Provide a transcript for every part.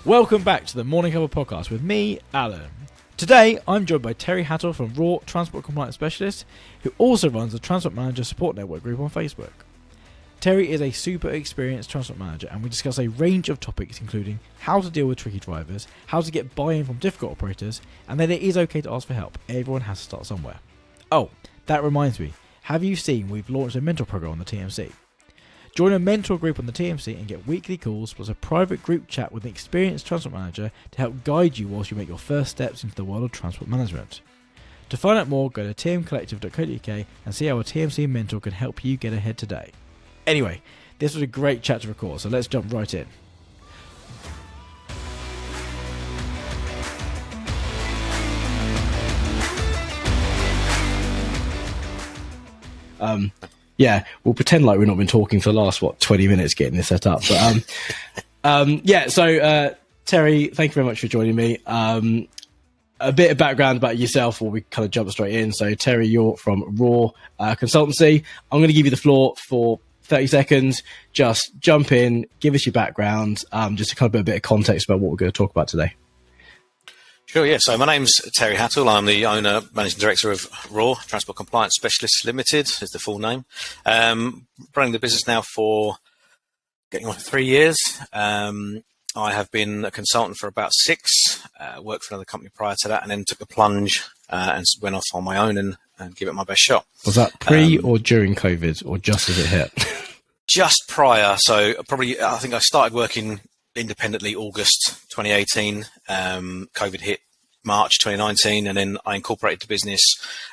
Welcome back to the Morning Cover Podcast with me, Alan. Today, I'm joined by Terry Hattle from Raw Transport Compliance Specialist, who also runs the Transport Manager Support Network group on Facebook. Terry is a super experienced transport manager, and we discuss a range of topics including how to deal with tricky drivers, how to get buy-in from difficult operators, and that it is okay to ask for help. Everyone has to start somewhere. Oh, that reminds me, have you seen we've launched a mentor program on the TMC? Join a mentor group on the TMC and get weekly calls plus a private group chat with an experienced transport manager to help guide you whilst you make your first steps into the world of transport management. To find out more, go to tmcollective.co.uk and see how a TMC mentor can help you get ahead today. Anyway, this was a great chat to record, so let's jump right in. Yeah, we'll pretend like we've not been talking for the last, 20 minutes getting this set up. But Terry, thank you very much for joining me. A bit of background about yourself, or we kind of jump straight in. So, Terry, you're from Raw Consultancy. I'm going to give you the floor for 30 seconds. Just jump in, give us your background, just to kind of put a bit of context about what we're going to talk about today. Sure, yeah. So my name's Terry Hattle. I'm the owner, managing director of Raw Transport Compliance Specialists Limited, is the full name. Running the business now for getting on for 3 years. I have been a consultant for about 6, worked for another company prior to that, and then took the plunge and went off on my own and give it my best shot. Was that pre or during COVID, or just as it hit? Just prior. So I think I started working independently August 2018. COVID hit March 2019, and then I incorporated the business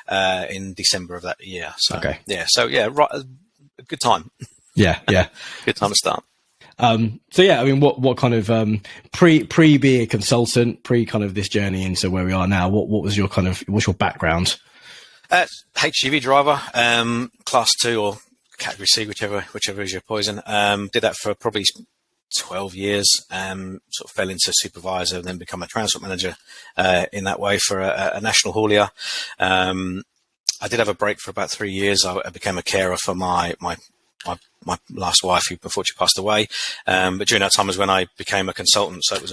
in December of that year. So, okay. Yeah. So yeah, right. A good time. Yeah. Good time to start. So yeah, I mean, what kind of pre being a consultant, pre kind of this journey into where we are now? What was your what's your background? HGV driver, class 2 or category C, whichever is your poison. Did that for probably 12 years, sort of fell into supervisor and then become a transport manager in that way for a national haulier. I did have a break for about 3 years. I became a carer for my last wife, who unfortunately passed away. But during that time was when I became a consultant. So it was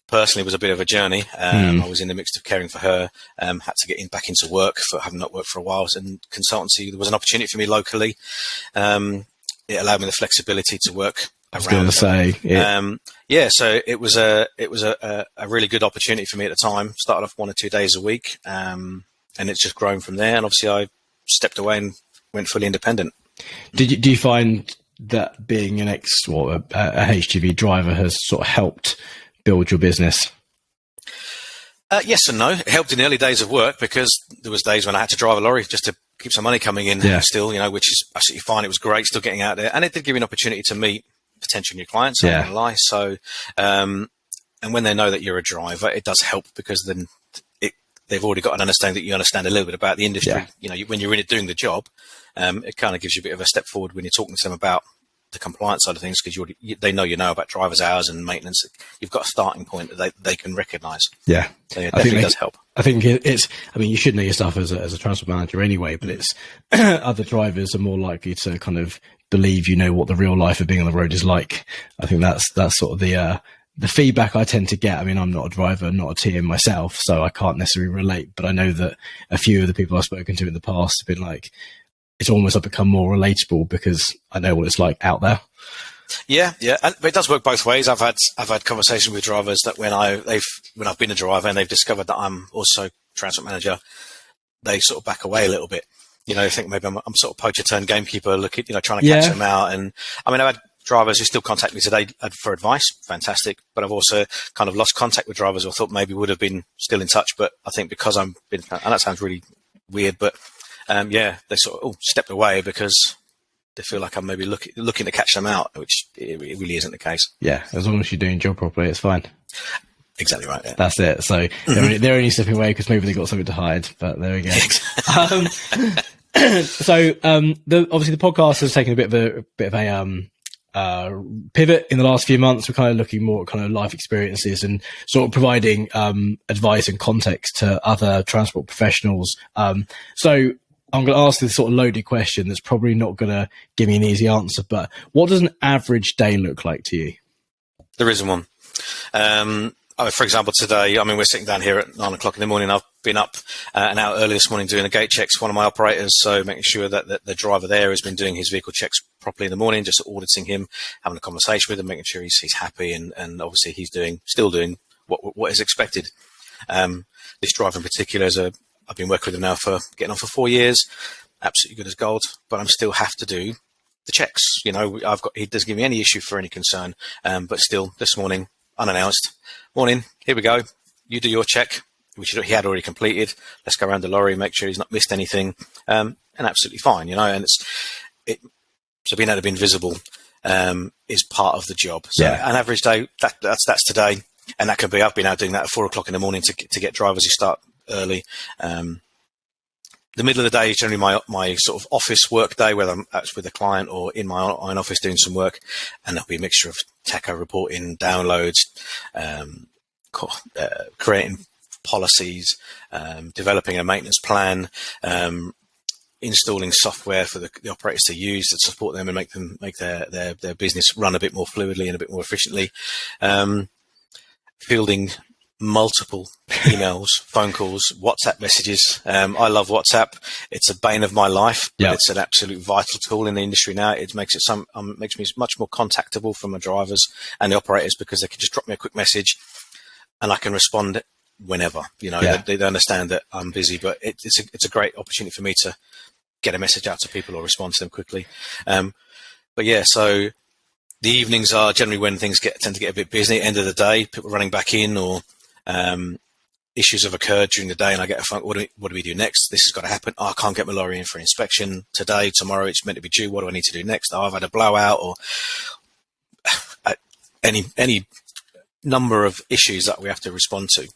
personally, it was a bit of a journny. I was in the mix of caring for her, had to get back into work for having not worked for a while. And consultancy, there was an opportunity for me locally. It allowed me the flexibility to work. I was going to say, so it was a really good opportunity for me at the time. Started off 1 or 2 days a week, and it's just grown from there. And obviously, I stepped away and went fully independent. Do you find that being a HGV driver has sort of helped build your business? Yes and no. It helped in the early days of work because there was days when I had to drive a lorry just to keep some money coming in. Still, which is absolutely fine. It was great, still getting out there, and it did give me an opportunity to meet potential new clients. I'm not gonna lie. So, and when they know that you're a driver, it does help because then they've already got an understanding that you understand a little bit about the industry. When you're in it doing the job, it kind of gives you a bit of a step forward when you're talking to them about the compliance side of things, because they know about driver's hours and maintenance. You've got a starting point that they can recognise. Yeah, so it definitely does help. I think you should know your stuff as a transport manager anyway, but it's other drivers are more likely to kind of believe what the real life of being on the road is like. I think that's sort of the feedback I tend to get. I mean, I'm not a driver, not a TM myself, so I can't necessarily relate, but I know that a few of the people I've spoken to in the past have been like, it's almost become more relatable because I know what it's like out there. Yeah, but it does work both ways. I've had conversations with drivers that when I've been a driver and they've discovered that I'm also transport manager, they sort of back away a little bit. They think maybe I'm sort of poacher turned gamekeeper, trying to catch them out. And I mean, I've had drivers who still contact me today for advice. Fantastic. But I've also kind of lost contact with drivers who I thought maybe would have been still in touch. But I think because and that sounds really weird, but they sort of stepped away because they feel like I'm maybe looking to catch them out, which it really isn't the case. Yeah, as long as you're doing your job properly, it's fine. Exactly right. Yeah. That's it. So they're only stepping away because maybe they got something to hide. But there we go. So obviously the podcast has taken a bit of a pivot in the last few months. We're kind of looking more at kind of life experiences and sort of providing advice and context to other transport professionals. So I'm going to ask this sort of loaded question that's probably not going to give me an easy answer, but what does an average day look like to you? There isn't one. For example, today, I mean, we're sitting down here at 9 o'clock in the morning. I've been up an hour early this morning doing a gate checks for one of my operators. So making sure that the driver there has been doing his vehicle checks properly in the morning, just auditing him, having a conversation with him, making sure he's happy. And obviously he's still doing what is expected. This driver in particular I've been working with him now getting on for 4 years. Absolutely good as gold, but I'm still have to do the checks. He doesn't give me any issue for any concern. But still this morning, unannounced. Morning, here we go. You do your check, which he had already completed. Let's go around the lorry, make sure he's not missed anything, and absolutely fine, And so being able to be invisible is part of the job. So an average day, that's today, and that can be. I've been out doing that at 4 o'clock in the morning to get drivers who start early. The middle of the day is generally my sort of office work day, whether I'm actually with a client or in my own office doing some work, and there'll be a mixture of TECO reporting, downloads, creating policies, developing a maintenance plan, installing software for the operators to use to support them and make their business run a bit more fluidly and a bit more efficiently, fielding multiple emails, phone calls, WhatsApp messages. I love WhatsApp. It's a bane of my life, but it's an absolute vital tool in the industry now. It makes makes me much more contactable for my drivers and the operators, because they can just drop me a quick message and I can respond whenever. They understand that I'm busy, but it's a great opportunity for me to get a message out to people or respond to them quickly. So the evenings are generally when things tend to get a bit busy. End of the day, people running back in, or issues have occurred during the day, and I get a phone. What do we do next? This has got to happen. I can't get my lorry in for inspection today, tomorrow. It's meant to be due. What do I need to do next? I've had a blowout, or any number of issues that we have to respond to.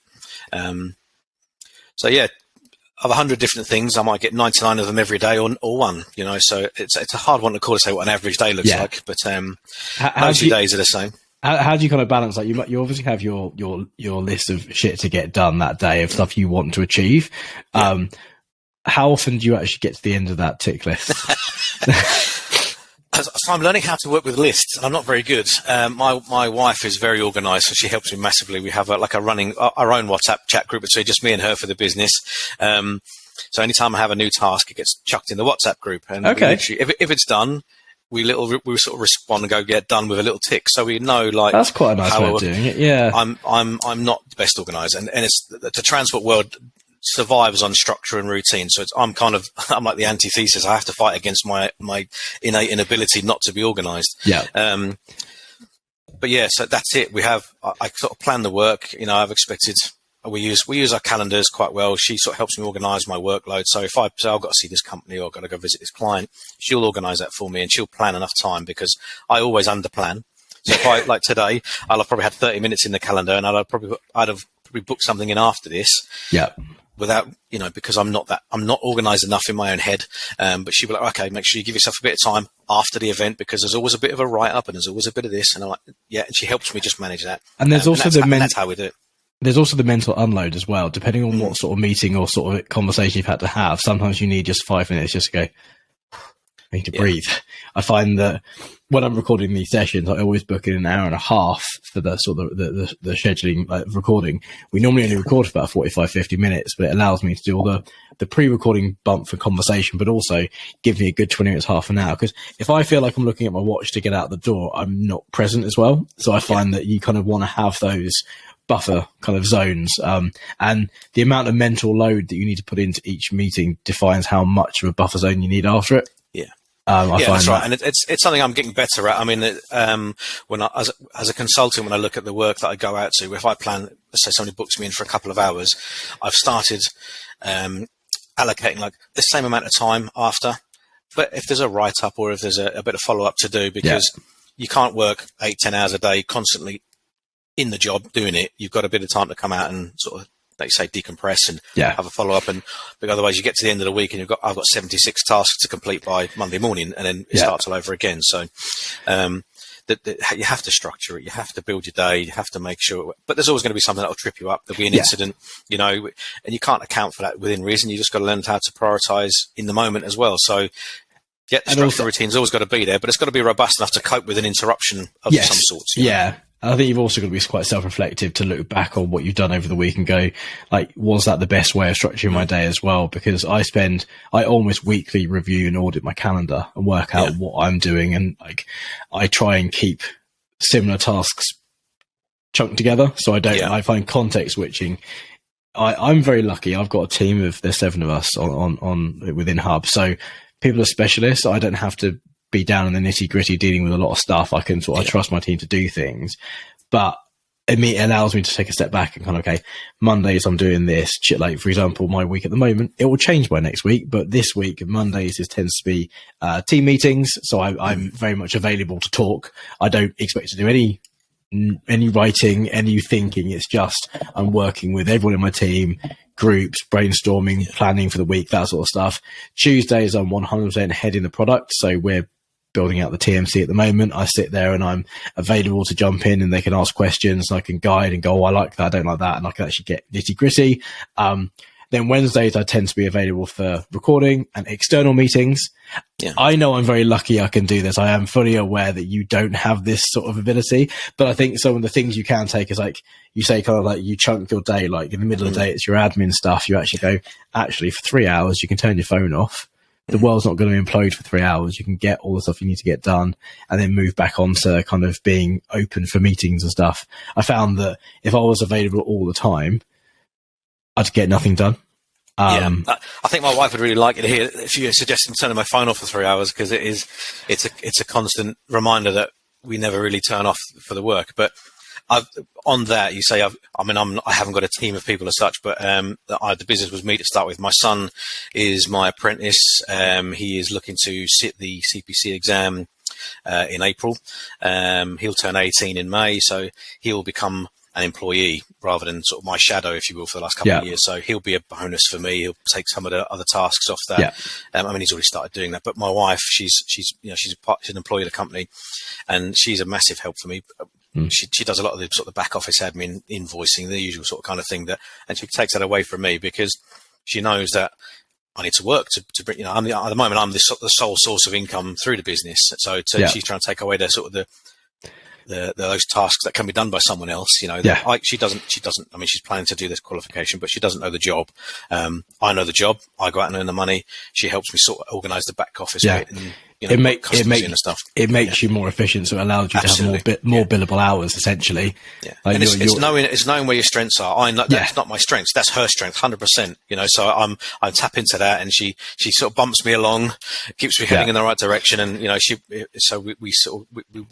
Of 100 different things, I might get 99 of them every day, or one. So it's a hard one to call to say what an average day looks like, but most of your days are the same. How do you kind of balance that? You obviously have your list of shit to get done that day, of stuff you want to achieve. How often do you actually get to the end of that tick list? So I'm learning how to work with lists, and I'm not very good. My wife is very organised, so she helps me massively. We have our own WhatsApp chat group between just me and her for the business. So anytime I have a new task, it gets chucked in the WhatsApp group, and if it's done, we sort of respond and go get done with a little tick, so we know that's quite a nice way of doing it. Yeah, I'm not the best organised, and it's the transport world survives on structure and routine. So I'm like the antithesis. I have to fight against my innate inability not to be organised. Yeah. So that's it. I sort of plan the work. I've expected. We use our calendars quite well. She sort of helps me organise my workload. So if I say I've got to see this company or I've got to go visit this client, she'll organise that for me, and she'll plan enough time, because I always underplan. So if I, like today, I'll have probably had 30 minutes in the calendar, and I'd have probably booked something in after this. Yeah. Without, because I'm not organised enough in my own head. But she'll be like, okay, make sure you give yourself a bit of time after the event, because there's always a bit of a write-up and there's always a bit of this. And I'm like, yeah, and she helps me just manage that. And there's also that's how we do it. There's also the mental unload as well, depending on what sort of meeting or sort of conversation you've had to have. Sometimes you need just 5 minutes just to go, I need to breathe. I find that when I'm recording these sessions, I always book in an hour and a half for the sort of the scheduling recording. We normally only record for about 45, 50 minutes, but it allows me to do all the pre-recording bump for conversation, but also give me a good 20 minutes, half an hour. Because if I feel like I'm looking at my watch to get out the door, I'm not present as well. So I find that you kind of want to have those buffer kind of zones, and the amount of mental load that you need to put into each meeting defines how much of a buffer zone you need after it. That's right, and it's something I'm getting better at. I mean, when as a consultant, when I look at the work that I go out to, if I plan, let's say somebody books me in for a couple of hours, I've started allocating like the same amount of time after. But if there's a write-up or if there's a bit of follow-up to do, because you can't work 8-10 hours a day constantly in the job doing it. You've got a bit of time to come out and sort of, like you say, decompress and have a follow-up, but otherwise you get to the end of the week and I've got 76 tasks to complete by Monday morning, and then it starts all over again. So you have to structure it, you have to build your day, you have to make sure, but there's always going to be something that will trip you up. There'll be an incident, and you can't account for that within reason. You just got to learn how to prioritize in the moment as well. So the structure routine's always got to be there, but it's got to be robust enough to cope with an interruption of some sorts. I think you've also got to be quite self-reflective to look back on what you've done over the week and go, like, was that the best way of structuring my day as well? Because I almost weekly review and audit my calendar and work out what I'm doing. And like, I try and keep similar tasks chunked together. So I find context switching. I'm very lucky. I've got a team there's 7 of us on within Hub. So people are specialists. I don't have to be down in the nitty gritty dealing with a lot of stuff. I trust my team to do things, but it allows me to take a step back and kind of, okay, Mondays I'm doing this. Like, for example, my week at the moment, it will change by next week, but this week, Mondays, tends to be team meetings. So I'm very much available to talk. I don't expect to do any writing, any thinking. It's just I'm working with everyone in my team, groups, brainstorming, planning for the week, that sort of stuff. Tuesdays, I'm 100% heading the product. So we're building out the TMC at the moment. I sit there and I'm available to jump in, and they can ask questions, and I can guide and go, oh, I like that, I don't like that, and I can actually get nitty gritty. Then Wednesdays, I tend to be available for recording and external meetings. Yeah. I know I'm very lucky I can do this. I am fully aware that you don't have this sort of ability, but I think some of the things you can take is, like you say, kind of like you chunk your day, like in the middle of the day, it's your admin stuff. You actually go, actually for 3 hours, you can turn your phone off. The world's not going to implode for 3 hours. You can get all the stuff you need to get done and then move back on to kind of being open for meetings and stuff. I found that if I was available all the time, I'd get nothing done. I think my wife would really like it here if you suggested turning my phone off for 3 hours, because it's a constant reminder that we never really turn off for the work. But on that, you say, I haven't got a team of people as such, but the business was me to start with. My son is my apprentice. He is looking to sit the CPC exam in April. He'll turn 18 in May, so he'll become an employee rather than sort of my shadow, if you will, for the last couple of years. So he'll be a bonus for me. He'll take some of the other tasks off that. He's already started doing that. But my wife, she's an employee of the company, and she's a massive help for me. She does a lot of the sort of back office admin, invoicing, the usual sort of kind of thing and she takes that away from me, because she knows that I need to work to bring, at the moment, I'm the sole source of income through the business. So she's trying to take away those tasks that can be done by someone else. She doesn't, she's planning to do this qualification, but she doesn't know the job. I know the job. I go out and earn the money. She helps me sort of organize the back office bit and, it makes you more efficient, so it allows you to have more billable hours, essentially. Yeah. Like and it's knowing where your strengths are. That's not my strengths. That's her strength, 100%. So I tap into that, and she sort of bumps me along, keeps me heading in the right direction, and we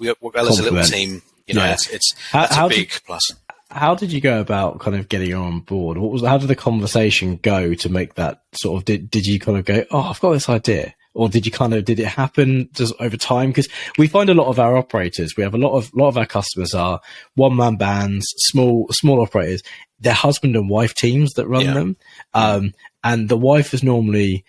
work well as a little team. It's a big plus. How did you go about kind of getting her on board? How did the conversation go to make that sort of? Did you kind of go, oh, I've got this idea? Or did it happen just over time? Because we find a lot of our operators, we have a lot of our customers are one-man bands, small operators. They're husband and wife teams that run them. And the wife is normally,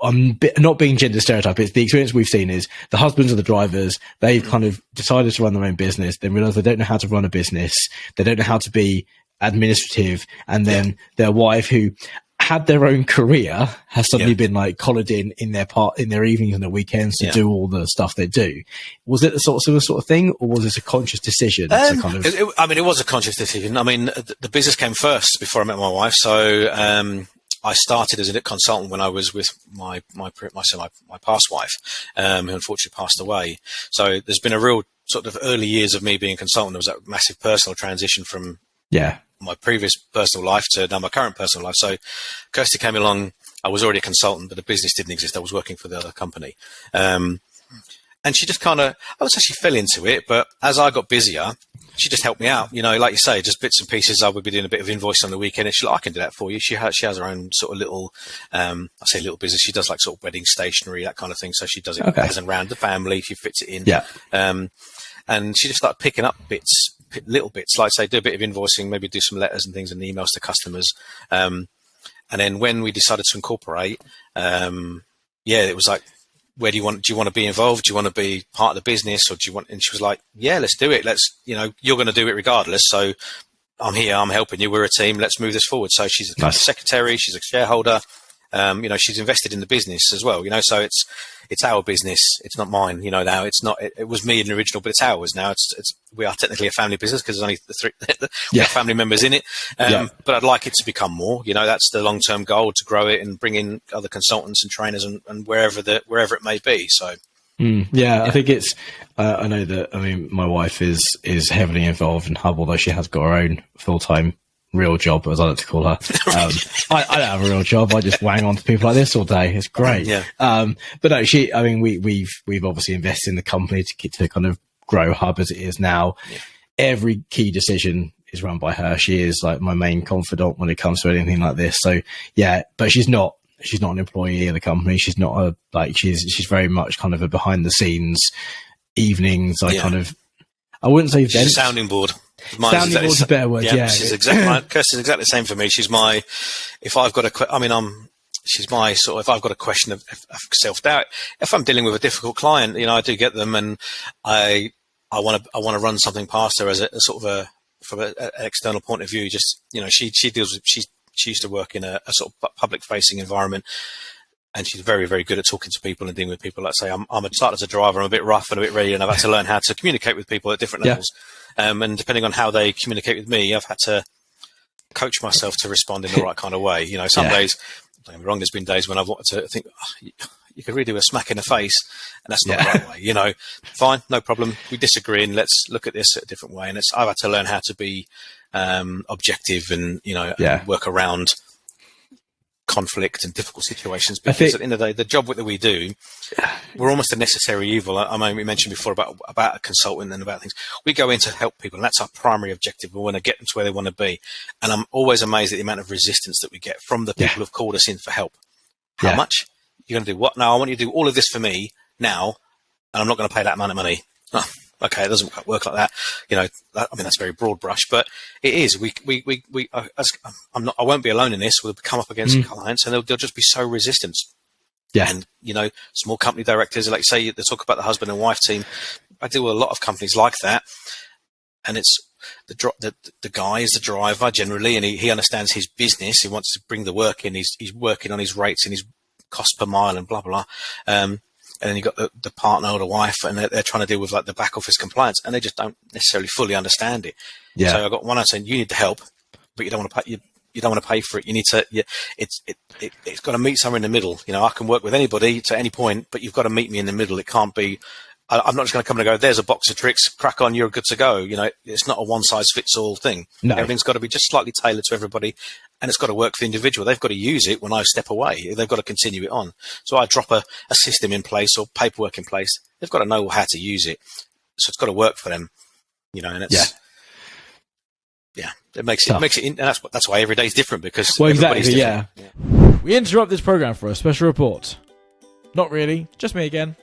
I'm not being gender stereotype. It's the experience we've seen is the husbands are the drivers. They've kind of decided to run their own business. They realize they don't know how to run a business. They don't know how to be administrative. And then their wife, who had their own career, has suddenly been like collared in their evenings and their weekends to do all the stuff they do. Was it the similar sort of thing, or was this a conscious decision? It was a conscious decision. The business came first before I met my wife. So I started as a consultant when I was with my past wife, who unfortunately passed away. So there's been a real sort of early years of me being a consultant. There was that massive personal transition from my previous personal life to now my current personal life. So Kirsty came along. I was already a consultant, but the business didn't exist. I was working for the other company. And she just I was actually fell into it, but as I got busier, she just helped me out. Like you say, just bits and pieces. I would be doing a bit of invoice on the weekend, and she's like, I can do that for you. She has her own sort of little, I say little business. She does like sort of wedding stationery, that kind of thing. So she does it as around the family. She fits it in. Yeah. And she just started picking up little bits, like say, do a bit of invoicing, maybe do some letters and things and emails to customers. And then when we decided to incorporate, it was like, do you want to be involved? Do you want to be part of the business, or do you want? And she was like, yeah, let's do it. You're going to do it regardless. So I'm here, I'm helping you. We're a team. Let's move this forward. So she's a secretary. She's a shareholder. She's invested in the business as well, so it's our business. It's not mine, now it's not, it was me in the original, but it's ours now. We are technically a family business because there's only we have family members in it. But I'd like it to become more, that's the long-term goal, to grow it and bring in other consultants and trainers and wherever it may be. So. I think it's, I know that, my wife is heavily involved in Hub, although she has got her own full-time real job, as I like to call her. I don't have a real job. I just wang on to people like this all day. It's great. Yeah. But no, we've obviously invested in the company to kind of grow Hub as it is now. Yeah. Every key decision is run by her. She is like my main confidant when it comes to anything like this. So yeah, but she's not an employee of the company. She's not she's very much kind of a behind the scenes evenings. I wouldn't say she's a sounding board. Sounding board's a better word. Yeah. She's Kirsty's exactly the same for me. She's my, if I've got she's my sort of, if I've got a question of self-doubt, if I'm dealing with a difficult client, I do get them, and I want to run something past her as a sort of from an external point of view. Just, she deals with, she used to work in a sort of public-facing environment, and she's very, very good at talking to people and dealing with people. Like say, I'm started as a driver, I'm a bit rough and a bit ready, and I've had to learn how to communicate with people at different levels. And depending on how they communicate with me, I've had to coach myself to respond in the right kind of way. Some days, don't get me wrong, there's been days when I've wanted to think, you could really do a smack in the face, and that's not the right way. Fine, no problem. We disagree, and let's look at this a different way. And I've had to learn how to be objective and work around conflict and difficult situations, because at the end of the day, the job that we do, we're almost a necessary evil. We mentioned before about a consultant and about things. We go in to help people, and that's our primary objective. We want to get them to where they want to be. And I'm always amazed at the amount of resistance that we get from the people who've called us in for help. How much? You're going to do what? No, I want you to do all of this for me now, and I'm not going to pay that amount of money. Oh, okay, it doesn't work like that. That's very broad brush, but it is. I won't be alone in this. We'll come up against clients, and they'll just be so resistant. Yeah. And, small company directors, like say, they talk about the husband and wife team. I deal with a lot of companies like that. And it's the guy is the driver generally, and he understands his business. He wants to bring the work in. He's working on his rates and his cost per mile and blah, blah, blah. And then you've got the partner or the wife, and they're trying to deal with like the back office compliance, and they just don't necessarily fully understand it. Yeah. So I got one out saying, you need the help, but you don't want to pay. You don't want to pay for it. You need to. It's got to meet somewhere in the middle. I can work with anybody to any point, but you've got to meet me in the middle. It can't be. I'm not just going to come and go, there's a box of tricks, crack on, you're good to go. It's not a one-size-fits-all thing. No. Everything's got to be just slightly tailored to everybody, and it's got to work for the individual. They've got to use it when I step away. They've got to continue it on. So I drop a system in place or paperwork in place. They've got to know how to use it. So it's got to work for them, and it's... Yeah, it makes it, and that's why every day is different, because everybody's different. Yeah. We interrupt this program for a special report. Not really, just me again.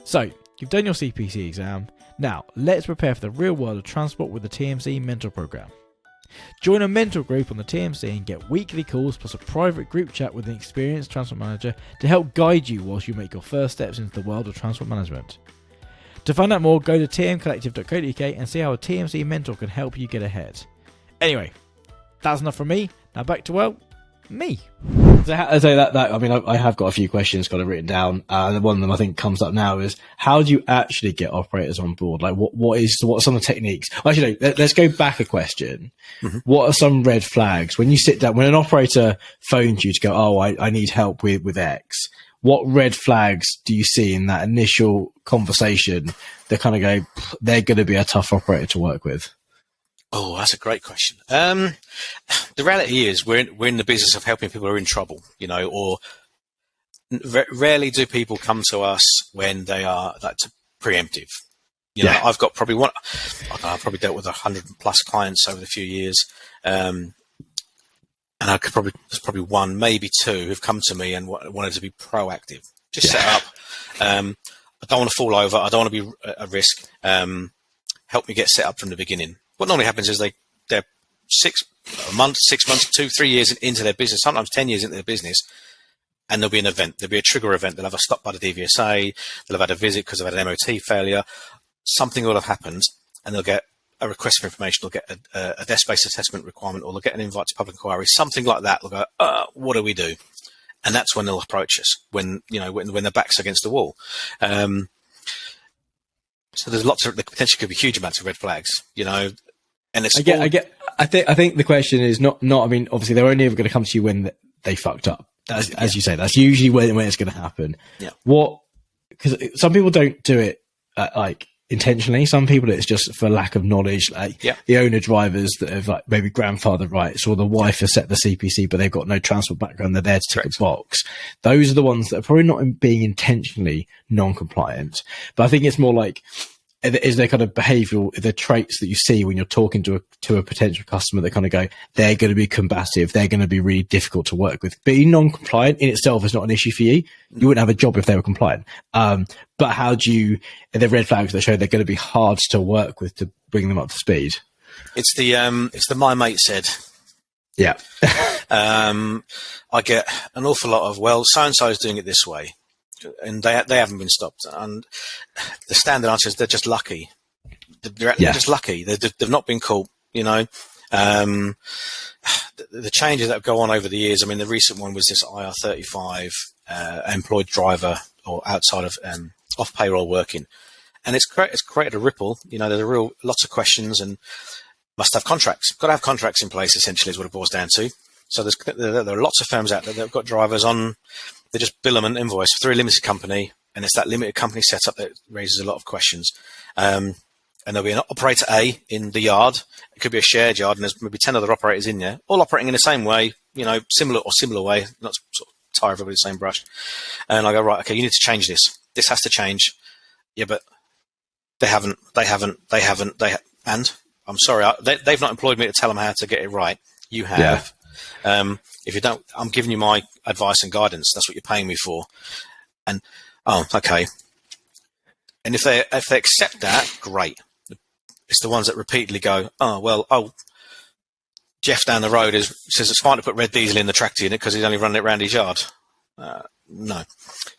So, you've done your CPC exam. Now, let's prepare for the real world of transport with the TMC Mentor Program. Join a mentor group on the TMC and get weekly calls plus a private group chat with an experienced transport manager to help guide you whilst you make your first steps into the world of transport management. To find out more, go to tmcollective.co.uk and see how a TMC mentor can help you get ahead. Anyway, that's enough from me. Now back to, me. So I have got a few questions kind of written down. One of them I think comes up now is, how do you actually get operators on board? Like what are some of the techniques? Actually, no, let's go back a question. Mm-hmm. What are some red flags when you sit down, when an operator phones you to go, I need help with X? What red flags do you see in that initial conversation that kind of go, they're going to be a tough operator to work with? Oh, that's a great question. The reality is we're in the business of helping people who are in trouble, or rarely do people come to us when they are preemptive. I've got probably I've probably dealt with 100+ clients over the few years. And there's probably one, maybe two, who've come to me and wanted to be proactive. Just set up. I don't want to fall over. I don't want to be at risk. Help me get set up from the beginning. What normally happens is they're 6 months, 2, 3 years into their business, sometimes 10 years into their business, and there'll be an event. There'll be a trigger event. They'll have a stop by the DVSA. They'll have had a visit because they've had an MOT failure. Something will have happened, and they'll get a request for information. They'll get a desk-based assessment requirement, or they'll get an invite to public inquiry, something like that. They'll go, what do we do? and that's when they'll approach us when their back's against the wall. So there's there potentially could be huge amounts of red flags, and it's I think the question is not. I mean, obviously they're only ever going to come to you when they fucked up. As you say, that's usually when it's going to happen. Yeah. Because some people don't do it like intentionally. Some people it's just for lack of knowledge. Like the owner drivers that have like maybe grandfather rights, or the wife has set the CPC, but they've got no transport background. They're there to tick a box. Those are the ones that are probably not being intentionally non-compliant. But I think it's more like, is there kind of behavioural, the traits that you see when you're talking to a potential customer that kind of go, they're going to be combative, they're going to be really difficult to work with. Being non-compliant in itself is not an issue for you. You wouldn't have a job if they were compliant. But how do you, the red flags that show they're going to be hard to work with to bring them up to speed? It's the my mate said. Yeah. I get an awful lot of, well, so-and-so is doing it this way. And they haven't been stopped. And the standard answer is they're just lucky. They're just lucky. They've not been caught, The changes that go on over the years. I mean, the recent one was this IR35 employed driver or outside of off payroll working, and it's created a ripple. There's lots of questions, and must have contracts. Got to have contracts in place. Essentially, is what it boils down to. So there are lots of firms out there that have got drivers on. They just bill them an invoice through a limited company, and it's that limited company setup that raises a lot of questions. And there'll be an operator A in the yard. It could be a shared yard, and there's maybe 10 other operators in there, all operating in the same way, similar way, not sort of tar everybody the same brush. And I go, right, okay, you need to change this. This has to change. Yeah, but they haven't. And I'm sorry, they've not employed me to tell them how to get it right. You have. Yeah. If you don't, I'm giving you my advice and guidance. That's what you're paying me for. And okay. And if they accept that, great. It's the ones that repeatedly go, Jeff down the road says it's fine to put red diesel in the tractor unit because he's only running it around his yard. No,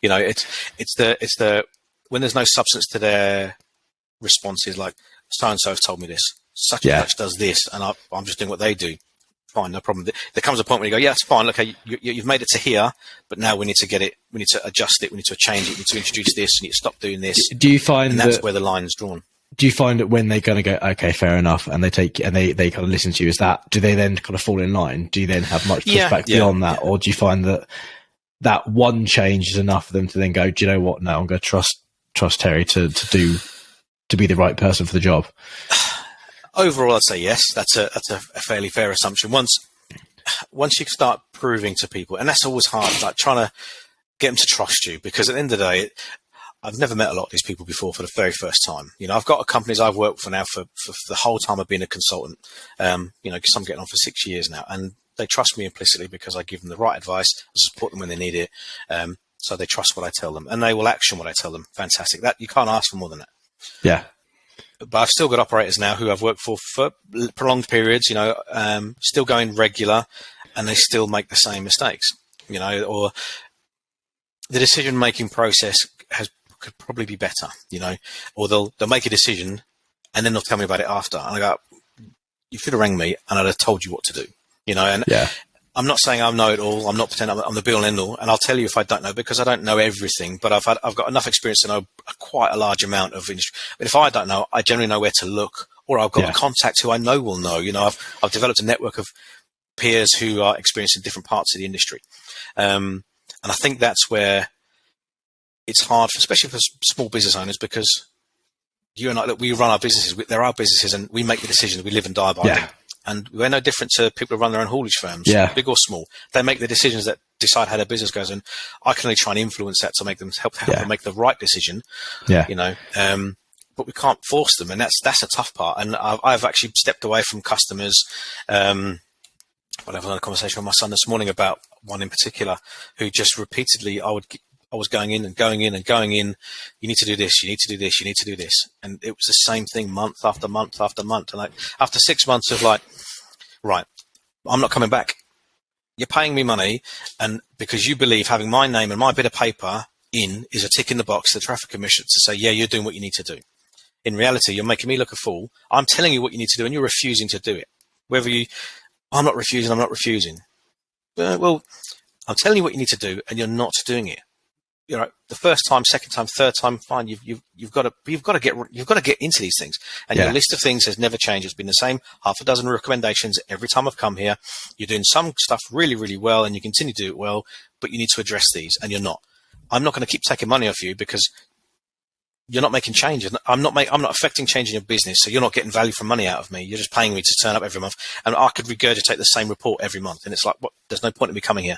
it's the when there's no substance to their responses, like so and so have told me this, such and such does this, and I'm just doing what they do. Fine, no problem. There comes a point where you go, yeah, it's fine. Okay, you've made it to here, but now we need to get it. We need to adjust it. We need to change it. We need to introduce this. We need to stop doing this. Do you find that's where the line's drawn? Do you find that when they're going to go, okay, fair enough, and they kind of listen to you, do they then kind of fall in line? Do you then have much pushback beyond that, or do you find that one change is enough for them to then go, do you know what? No, I'm going to trust Terry to be the right person for the job. Overall, I'd say yes. That's a fairly fair assumption. Once you start proving to people, and that's always hard, like trying to get them to trust you, because at the end of the day, I've never met a lot of these people before for the very first time. I've got companies I've worked for now for the whole time I've been a consultant. Because I'm getting on for 6 years now, and they trust me implicitly because I give them the right advice, I support them when they need it. So they trust what I tell them, and they will action what I tell them. Fantastic. That you can't ask for more than that. Yeah. But I've still got operators now who I've worked for prolonged periods, still going regular, and they still make the same mistakes, or the decision-making process could probably be better, or they'll make a decision and then they'll tell me about it after. And I go, you should have rang me and I'd have told you what to do, and I'm not saying I know it all. I'm not pretending I'm the be all and end all, and I'll tell you if I don't know, because I don't know everything. But I've got enough experience to know quite a large amount of industry. But if I don't know, I generally know where to look, or I've got a contact who I know will know. I've developed a network of peers who are experienced in different parts of the industry, and I think that's where it's hard, especially for small business owners, because you and I, look, we run our businesses. They're our businesses, and we make the decisions. We live and die by them. And we're no different to people who run their own haulage firms, big or small. They make the decisions that decide how their business goes, and I can only try and influence that to make them help them make the right decision. But we can't force them, and that's a tough part. And I've actually stepped away from customers. I've had a conversation with my son this morning about one in particular who just repeatedly I was going in and going in and going in. You need to do this. You need to do this. You need to do this. And it was the same thing month after month after month. And after 6 months of right, I'm not coming back. You're paying me money, and because you believe having my name and my bit of paper in is a tick in the box to the traffic commission to say, yeah, you're doing what you need to do. In reality, you're making me look a fool. I'm telling you what you need to do, and you're refusing to do it. I'm not refusing. Well, I'm telling you what you need to do, and you're not doing it. You know, the first time, second time, third time, fine. You've got to get into these things. And your list of things has never changed. It's been the same half a dozen recommendations every time I've come here. You're doing some stuff really, really well, and you continue to do it well, but you need to address these, and you're not. I'm not going to keep taking money off you because you're not making changes. I'm not affecting change in your business, so you're not getting value from money out of me. You're just paying me to turn up every month, and I could regurgitate the same report every month. And it's like, what? There's no point in me coming here.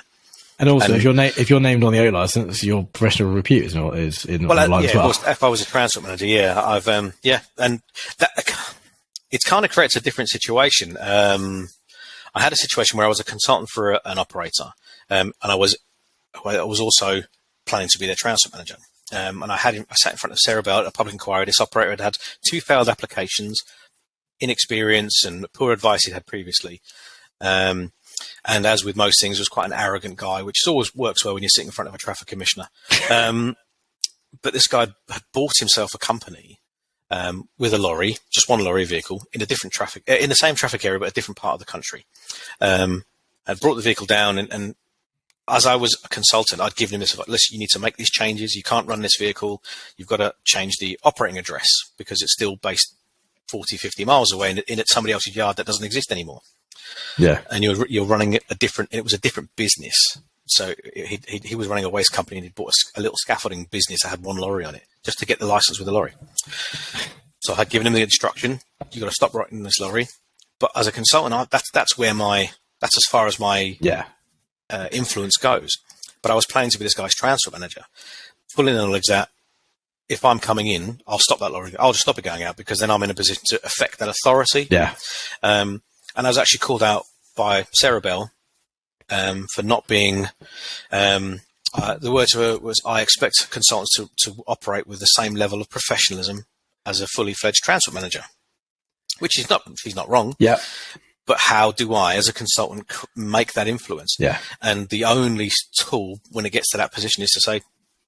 And also, if you're named on the O license, your professional repute is not is in line as well. If I was a transport manager, I've and that it kind of creates a different situation. I had a situation where I was a consultant for an operator, and I was also planning to be their transport manager. And I sat in front of Sarah Bell at a public inquiry. This operator had 2 failed applications, inexperience and poor advice he'd had previously. And as with most things, was quite an arrogant guy, which always works well when you're sitting in front of a traffic commissioner. But this guy had bought himself a company with a lorry, just one lorry vehicle, in the same traffic area, but a different part of the country. Had brought the vehicle down, and as I was a consultant, I'd given him this, listen, you need to make these changes. You can't run this vehicle. You've got to change the operating address because it's still based 40, 50 miles away in at somebody else's yard that doesn't exist anymore. Yeah, and you're running it was a different business. So he was running a waste company, and he'd bought a little scaffolding business that had one lorry on it just to get the license with the lorry. So I had given him the instruction: you got to stop running this lorry. But as a consultant, that's as far as my influence goes. But I was planning to be this guy's transport manager, fully knowledge that if I'm coming in, I'll stop that lorry. I'll just stop it going out because then I'm in a position to affect that authority. Yeah. And I was actually called out by Sarah Bell for not being. The words was, "I expect consultants to operate with the same level of professionalism as a fully fledged transport manager," which is not. She's not wrong. Yeah. But how do I, as a consultant, make that influence? Yeah. And the only tool when it gets to that position is to say,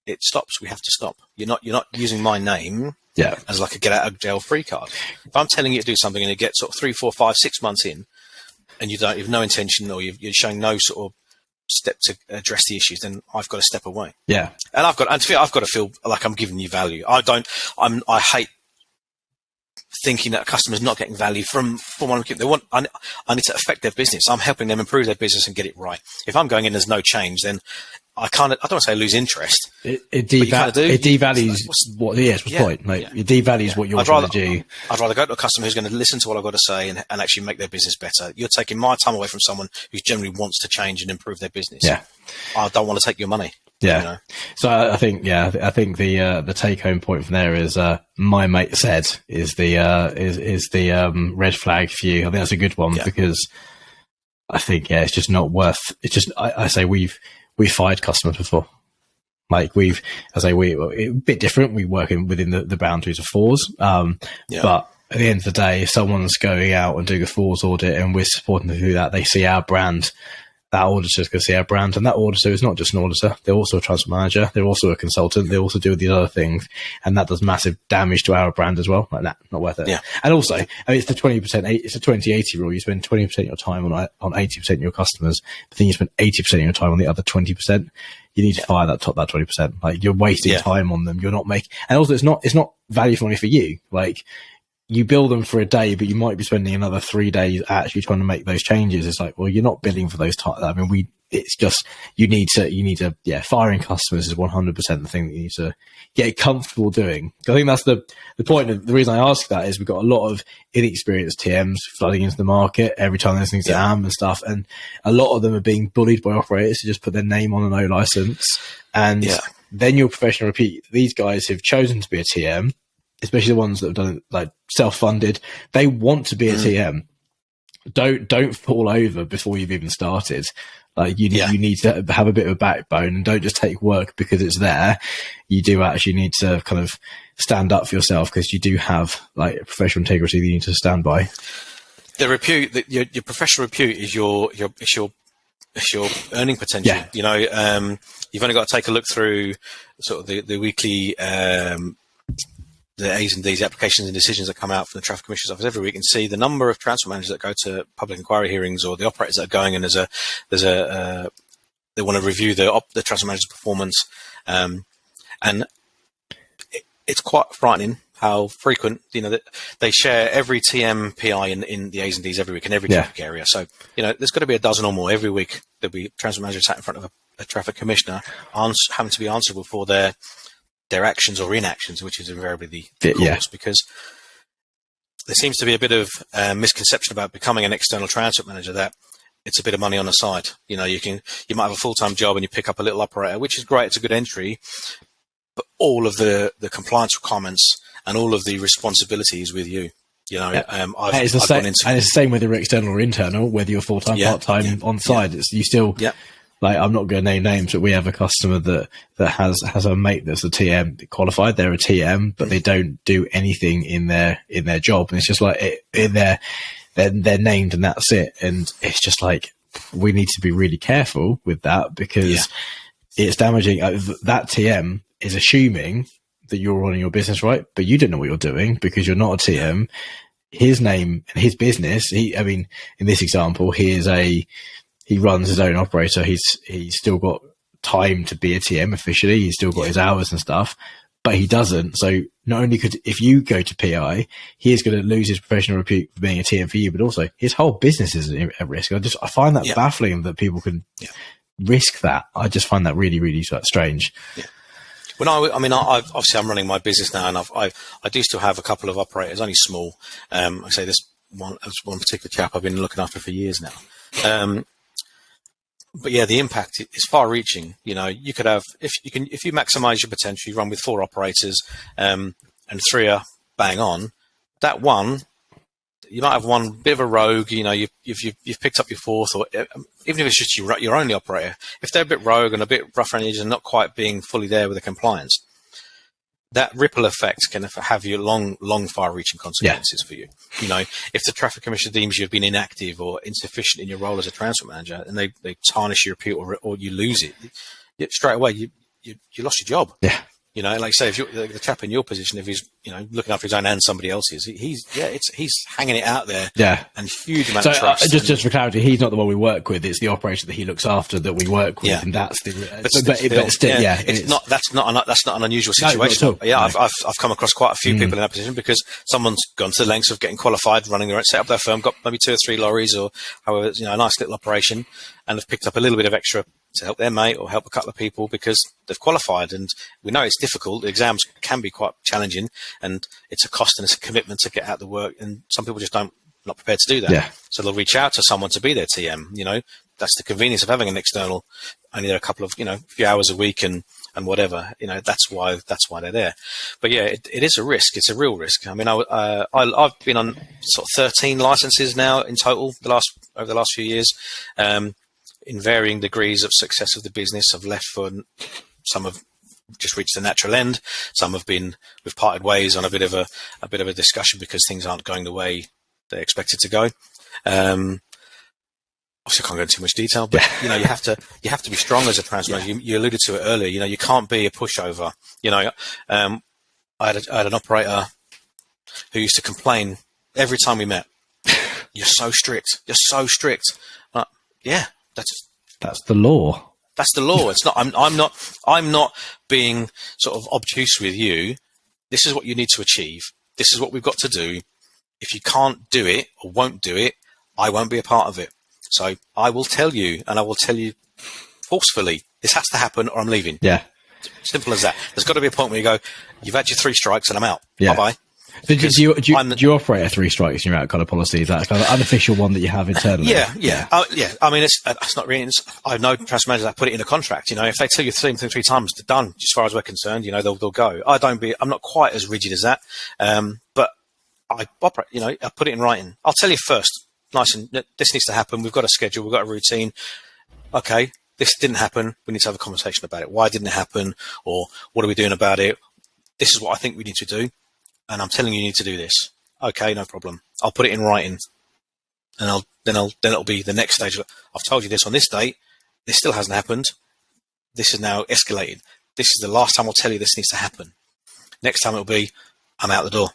"It stops. We have to stop. You're not using my name." Yeah, as like a get out of jail free card. If I'm telling you to do something and it gets sort of 3, 4, 5, 6 months in, and you have no intention or you're showing no sort of step to address the issues, then I've got to step away. Yeah, and I've got to feel like I'm giving you value. I hate thinking that a customer's not getting value from what I'm giving. I need to affect their business. I'm helping them improve their business and get it right. If I'm going in, there's no change, then I don't want to say lose interest. It devalues what's the point? Like, it devalues what you're trying to do. I'd rather go to a customer who's going to listen to what I've got to say and actually make their business better. You're taking my time away from someone who generally wants to change and improve their business. Yeah. I don't want to take your money. Yeah. You know? So I think the take home point from there is my mate said is the red flag for you. I think that's a good one because I think it's just not worth. It's just I say we've fired customers before. Like we're a bit different. We work within the boundaries of FORS. But at the end of the day, if someone's going out and doing a FORS audit and we're supporting them through that, they see our brand. That auditor's going to see our brand, and that auditor is not just an auditor. They're also a transport manager. They're also a consultant. They also do these other things, and that does massive damage to our brand as well. Like that, not worth it. Yeah. And also, it's the 20%. It's a 20-80 rule. You spend 20% of your time on 80% of your customers, but then you spend 80% of your time on the other 20%. You need to fire that 20%. Like you're wasting time on them. You're not making, and also it's not value for money for you. Like, you bill them for a day, but you might be spending another 3 days actually trying to make those changes. It's like, well, you're not billing for those times. I mean, it's just, you need to, firing customers is 100% the thing that you need to get comfortable doing. I think that's the point of the reason I ask that is we've got a lot of inexperienced TMs flooding into the market every time there's things to AM and stuff. And a lot of them are being bullied by operators to just put their name on an O license. And then your professional repeat. These guys have chosen to be a TM, especially the ones that have done it like self-funded. They want to be a TM. Don't fall over before you've even started. Like you need to have a bit of a backbone and don't just take work because it's there. You do actually need to kind of stand up for yourself because you do have like professional integrity that you need to stand by. The repute, your professional repute is your earning potential. Yeah. You know, you've only got to take a look through sort of the weekly, the A's and D's, applications and decisions that come out from the Traffic Commissioner's Office every week and see the number of transport managers that go to public inquiry hearings or the operators that are going, and there's a they want to review the transport manager's performance, and it's quite frightening how frequent, that they share every TM PI in the A's and D's every week in every traffic area. So, there's got to be a dozen or more every week. There'll be transport manager sat in front of a traffic commissioner having to be answerable for their actions or inactions, which is invariably the cause, because there seems to be a bit of misconception about becoming an external transport manager, that it's a bit of money on the side. You might have a full-time job and you pick up a little operator, which is great. It's a good entry, but all of the compliance requirements and all of the responsibilities with you. It's the same whether you're external or internal, whether you're full-time, part-time, on site. It's you still. Like, I'm not going to name names, but we have a customer that has a mate that's a TM qualified. They're a TM, but they don't do anything in their job, and it's just like they're named and that's it. And it's just like, we need to be really careful with that, because it's damaging. That TM is assuming that you're running your business right, but you don't know what you're doing because you're not a TM. His name and his business. In this example, he runs his own operator. He's still got time to be a TM officially. He's still got his hours and stuff, but he doesn't. So not only if you go to PI, he is going to lose his professional repute for being a TM for you, but also his whole business is at risk. I find that baffling that people can risk that. I just find that really, really strange. Yeah. When obviously I'm running my business now, and I do still have a couple of operators, only small. I say this one particular chap I've been looking after for years now. But the impact is far-reaching. You could have, if you maximise your potential, you run with 4 operators, and 3 are bang on. That one, you might have one bit of a rogue. You've picked up your 4th, or even if it's just your only operator, if they're a bit rogue and a bit rough around the edges and not quite being fully there with the compliance, that ripple effect can have you long, far-reaching consequences for you. If the traffic commissioner deems you've been inactive or insufficient in your role as a transport manager, and they tarnish your repute, or you lose it, straight away you lost your job. Yeah. Like I say, if you're the chap in your position, if he's looking after his own and somebody else's, he's hanging it out there. Yeah. And huge amount of trust. Just for clarity, he's not the one we work with. It's the operator that he looks after that we work with, and that's the. That's not an unusual situation. No, I've come across quite a few people in that position, because someone's gone to the lengths of getting qualified, set up their firm, got maybe 2 or 3 lorries, or however, a nice little operation, and have picked up a little bit of extra to help their mate or help a couple of people because they've qualified. And we know it's difficult. The exams can be quite challenging, and it's a cost and it's a commitment to get out the work. And some people just not prepared to do that. Yeah. So they'll reach out to someone to be their TM. That's the convenience of having an external. Only there a couple of, few hours a week and whatever. That's why they're there. But it is a risk. It's a real risk. I've been on sort of 13 licenses now in total over the last few years. In varying degrees of success of the business. I've left for some have just reached the natural end. Some we've parted ways on a bit of a discussion because things aren't going the way they expected to go. Obviously, I can't go into too much detail, but you have to be strong as a transport manager. You alluded to it earlier. You can't be a pushover. I had an operator who used to complain every time we met. You're so strict. You're so strict. That's the law. That's the law. It's not. I'm not being sort of obtuse with you. This is what you need to achieve. This is what we've got to do. If you can't do it or won't do it, I won't be a part of it. So I will tell you, and I will tell you forcefully, this has to happen or I'm leaving. Yeah. Simple as that. There's got to be a point where you go, you've had your 3 strikes and I'm out. Yeah. Bye-bye. So do you operate a 3 strikes and you're out kind of policy? Is that kind of unofficial one that you have internally? Yeah. I mean, it's not really. I know transport managers that put it in a contract. If they tell you three times, they're done. As far as we're concerned, they'll go. I'm not quite as rigid as that, but I operate. I put it in writing. I'll tell you first, nice and this needs to happen. We've got a schedule. We've got a routine. Okay, this didn't happen. We need to have a conversation about it. Why didn't it happen? Or what are we doing about it? This is what I think we need to do. And I'm telling you, you need to do this. Okay, no problem. I'll put it in writing, and then it'll be the next stage. I've told you this on this date. This still hasn't happened. This is now escalated. This is the last time I'll tell you this needs to happen. Next time it'll be, I'm out the door.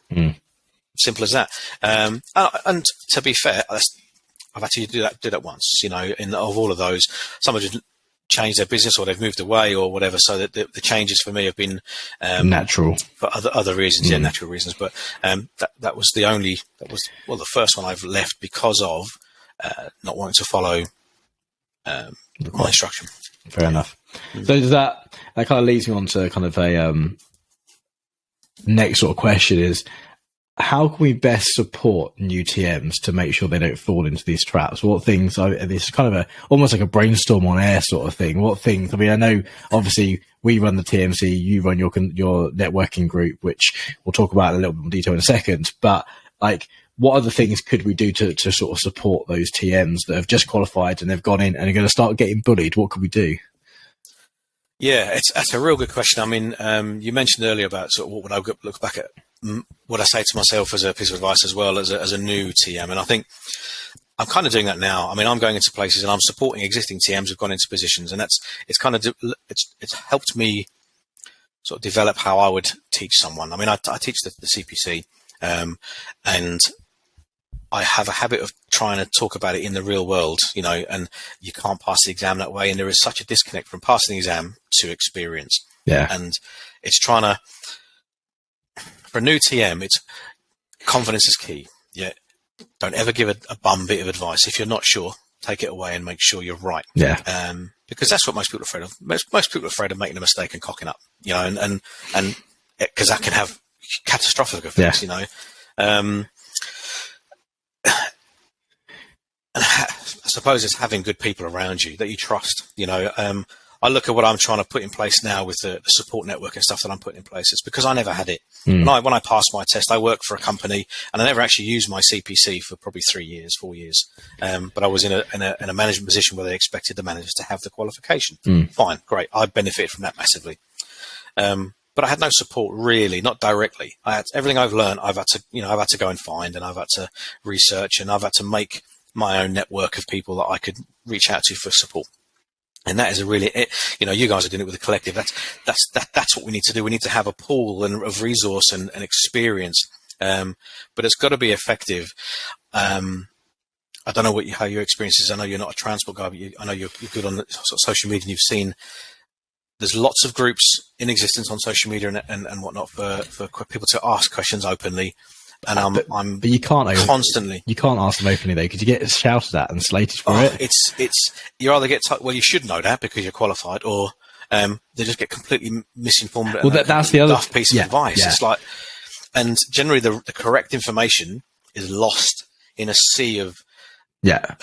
Simple as that. And to be fair, I've had to do that once. Of all of those, some are just changed their business or they've moved away or whatever. So that the changes for me have been natural for other reasons, natural reasons. But that was the first one I've left because of not wanting to follow my instruction. Fair enough. So does that kind of leads me on to kind of a next sort of question is, how can we best support new TMs to make sure they don't fall into these traps? What things this is kind of almost like a brainstorm on air sort of thing. What things, I mean, I know obviously we run the TMC, you run your networking group, which we'll talk about in a little bit more detail in a second, but like, what other things could we do to sort of support those TMs that have just qualified and they've gone in and are going to start getting bullied? What could we do? Yeah, that's a real good question. I mean, you mentioned earlier about sort of what would I look back at, what I say to myself as a piece of advice as well as a new TM. And I think I'm kind of doing that now. I mean, I'm going into places and I'm supporting existing TMs who've gone into positions, and it's helped me sort of develop how I would teach someone. I mean, I teach the CPC, and I have a habit of trying to talk about it in the real world, and you can't pass the exam that way. And there is such a disconnect from passing the exam to experience. Yeah. And it's for a new TM, it's confidence is key. Yeah. Don't ever give a bum bit of advice. If you're not sure, take it away and make sure you're right. Yeah. Because that's what most people are afraid of. Most people are afraid of making a mistake and cocking up, and because that can have catastrophic effects, And I suppose it's having good people around you that you trust. I look at what I'm trying to put in place now with the support network and stuff that I'm putting in place. It's because I never had it. When I passed my test, I worked for a company and I never actually used my CPC for probably 4 years. But I was in a management position where they expected the managers to have the qualification. Fine, great. I benefited from that massively. But I had no support really, not directly. I had everything I've learned. I've had to go and find, and I've had to research, and I've had to make my own network of people that I could reach out to for support. And that is you guys are doing it with a collective. That's what we need to do. We need to have a pool of resource and experience. But it's got to be effective. I don't know how your experience is. I know you're not a transport guy, but I know you're good on social media, and you've seen. There's lots of groups in existence on social media and whatnot for people to ask questions openly. And but you can't constantly. You can't ask them openly though, because you get shouted at and slated for it. It's you either get well, you should know that because you're qualified, or they just get completely misinformed. Well, that's the other piece of advice. Yeah. It's like, and generally the correct information is lost in a sea of. Yeah.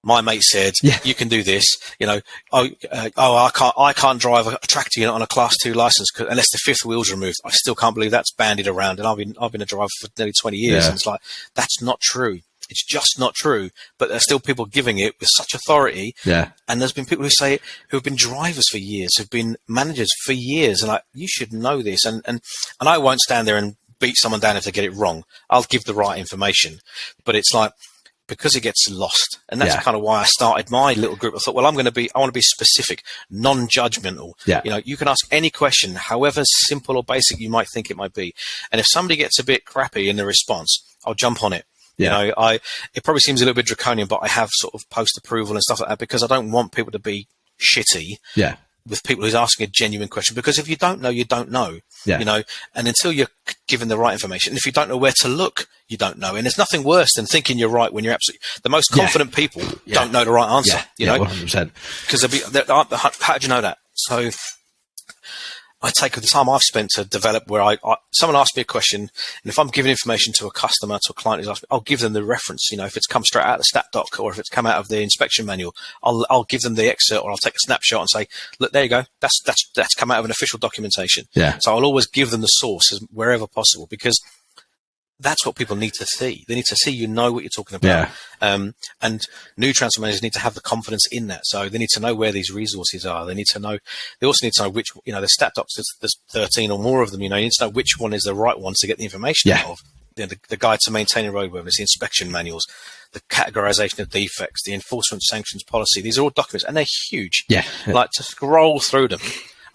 My mate said, you can do this, I can't drive a tractor unit on a class 2 license unless the fifth wheel's removed. I still can't believe that's bandied around. And I've been a driver for nearly 20 years. And it's like, that's not true. It's just not true. But there's still people giving it with such authority. Yeah. And there's been people who say it, who have been drivers for years, who've been managers for years. And like, you should know this. And I won't stand there and beat someone down if they get it wrong. I'll give the right information. But it's like, because it gets lost. And that's kind of why I started my little group. I thought, well, I want to be specific, non-judgmental. Yeah. You can ask any question, however simple or basic you might think it might be. And if somebody gets a bit crappy in the response, I'll jump on it. Yeah. It probably seems a little bit draconian, but I have sort of post-approval and stuff like that because I don't want people to be shitty. Yeah. With people who's asking a genuine question, because if you don't know, you don't know, and until you're given the right information, and if you don't know where to look, you don't know. And there's nothing worse than thinking you're right when you're absolutely, the most confident people don't know the right answer, 100%. Because how do you know that? So I take the time I've spent to develop where someone asks me a question, and if I'm giving information to a customer, to a client who's asked me, I'll give them the reference. If it's come straight out of the stat doc or if it's come out of the inspection manual, I'll give them the excerpt, or I'll take a snapshot and say, look, there you go. That's come out of an official documentation. Yeah. So I'll always give them the source wherever possible, because that's what people need to see. They need to see you know what you're talking about. Yeah. And new transfer managers need to have the confidence in that. So they need to know where these resources are. They also need to know which, the stat docs, there's 13 or more of them, you need to know which one is the right one to get the information out of. The guide to maintaining roadworthiness, the inspection manuals, the categorization of defects, the enforcement sanctions policy. These are all documents, and they're huge. Yeah. Like, to scroll through them.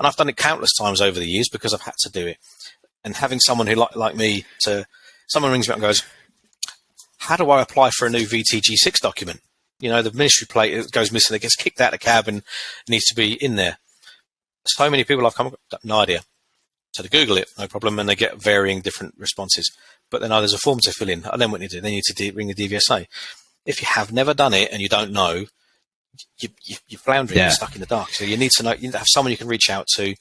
And I've done it countless times over the years because I've had to do it. And having someone who like me someone rings me up and goes, how do I apply for a new VTG6 document? the ministry plate that goes missing, that gets kicked out of the cab and needs to be in there. So many people I've come across, no idea. So they Google it, no problem, and they get varying different responses. But then there's a form to fill in. And then what you do, then you need to ring the DVSA. If you have never done it and you don't know, you're floundering, you're stuck in the dark. So you need to know, you need to have someone you can reach out to.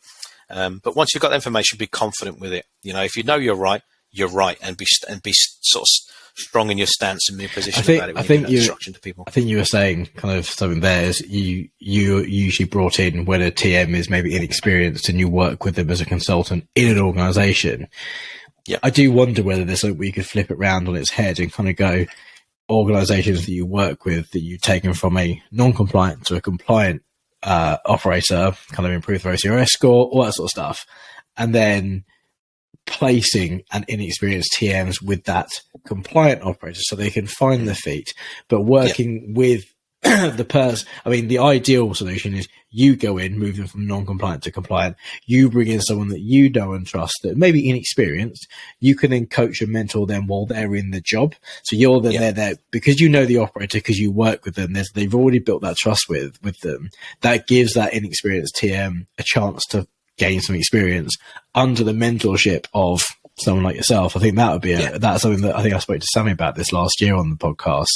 But once you've got the information, be confident with it. If you know you're right, and be sort of strong in your stance and your position about it. I think instruction to people. I think you were saying kind of something there is you usually brought in when a TM is maybe inexperienced and you work with them as a consultant in an organisation. Yeah, I do wonder whether there's something we could flip it round on its head and kind of go, organisations that you work with that you've taken from a non-compliant to a compliant operator, kind of improve their OCRS score, all that sort of stuff, and then placing an inexperienced TMs with that compliant operator so they can find their feet, but working with the person. I mean, the ideal solution is you go in, move them from non-compliant to compliant. You bring in someone that you know and trust that may be inexperienced. You can then coach and mentor them while they're in the job. So you're then there because you know the operator, because you work with them. They've already built that trust with them. That gives that inexperienced TM a chance to gain some experience under the mentorship of someone like yourself. I think that would be that's something that I think I spoke to Sammy about this last year on the podcast.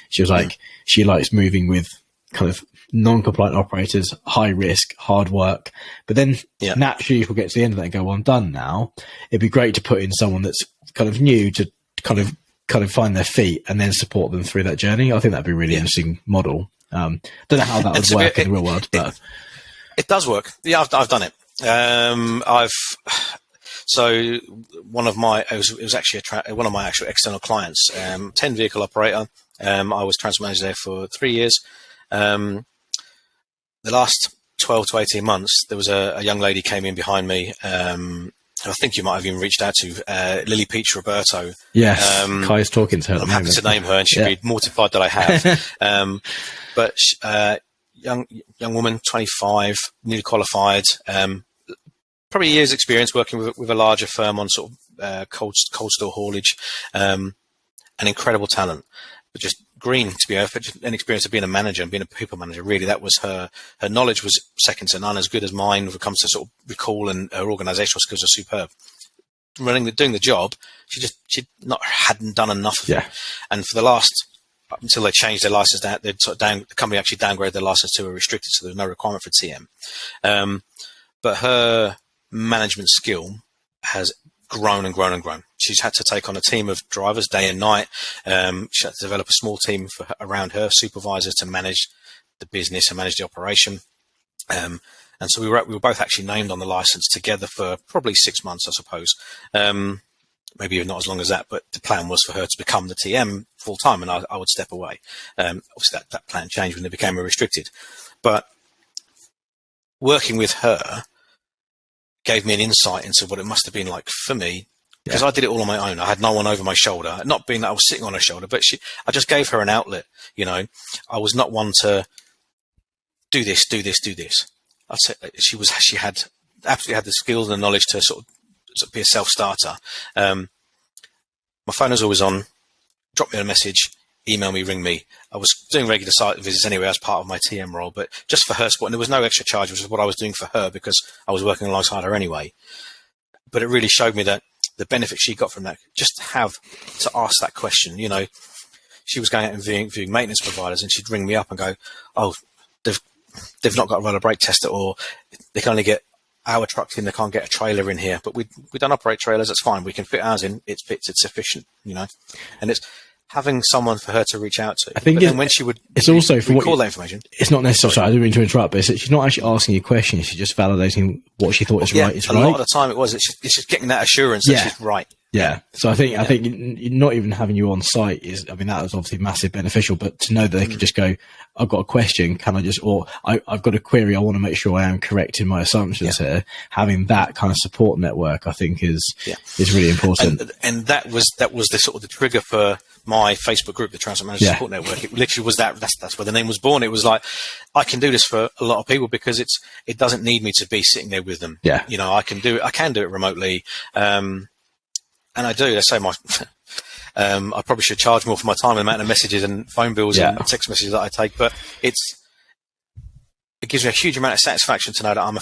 She was like, she likes moving with kind of non-compliant operators, high risk, hard work, but then naturally we'll get to the end of that and go, well, I'm done now. It'd be great to put in someone that's kind of new to kind of find their feet and then support them through that journey. I think that'd be a really interesting model. Don't know how that would work in the real world, but it does work. Yeah, I've done it. So one of my one of my actual external clients, 10 vehicle operator. I was transport manager there for 3 years. The last 12 to 18 months, there was a young lady came in behind me. I think you might have even reached out to Lily Peach Roberto. Yes, Kai's talking to her. I'm happy to name her, and she'd be mortified that I have. But young woman, 25, newly qualified, probably a year's experience working with a larger firm on sort of cold store haulage, an incredible talent, but just green to be honest, but just an experience of being a manager and being a people manager. Really, that was her knowledge was second to none, as good as mine when it comes to sort of recall, and her organisational skills are superb. Doing the job, hadn't done enough of it, and for the last, up until they changed their license, the company actually downgraded their license to a restricted, so there's no requirement for TM. But her management skill has grown and grown and grown. She's had to take on a team of drivers day and night. She had to develop a small team around her supervisors to manage the business and manage the operation. And so we were both actually named on the license together for probably 6 months, I suppose. Maybe even not as long as that, but the plan was for her to become the TM full time, and I would step away. Obviously that plan changed when they became a restricted, but working with her gave me an insight into what it must have been like for me, because I did it all on my own. I had no one over my shoulder, not being that I was sitting on her shoulder, but I just gave her an outlet. I was not one to do this. I'd say she had absolutely had the skills and the knowledge to sort of be a self-starter. My phone was always on. Drop me a message, email me, ring me. I was doing regular site visits anyway as part of my TM role, but just for her support. And there was no extra charge, which is what I was doing for her because I was working alongside her anyway. But it really showed me that the benefit she got from that, just have to ask that question. She was going out and viewing maintenance providers, and she'd ring me up and go, oh, they've not got a roller brake tester, or they can only get our trucks in, they can't get a trailer in here. But we don't operate trailers, that's fine. We can fit ours in, it fits, it's sufficient, And it's having someone for her to reach out to. I think when she would, it's also for recall that information. It's not necessarily. Sorry, I didn't mean to interrupt, but she's not actually asking you questions. She's just validating what she thought is right. It's a lot of the time it was. It's just getting that assurance that she's right. Yeah. So I think not even having you on site is. I mean, that was obviously massive beneficial. But to know that they could just go, I've got a question. Can I just? Or I've got a query. I want to make sure I am correct in my assumptions here. Having that kind of support network, I think, is really important. And that was the sort of the trigger for my Facebook group, the Transport Manager Support Network. It literally was that's where the name was born. It was like, I can do this for a lot of people because it doesn't need me to be sitting there with them. Yeah. I can do it remotely. And I do. Let's say I probably should charge more for my time and the amount of messages and phone bills Yeah. and text messages that I take, but it gives me a huge amount of satisfaction to know that I'm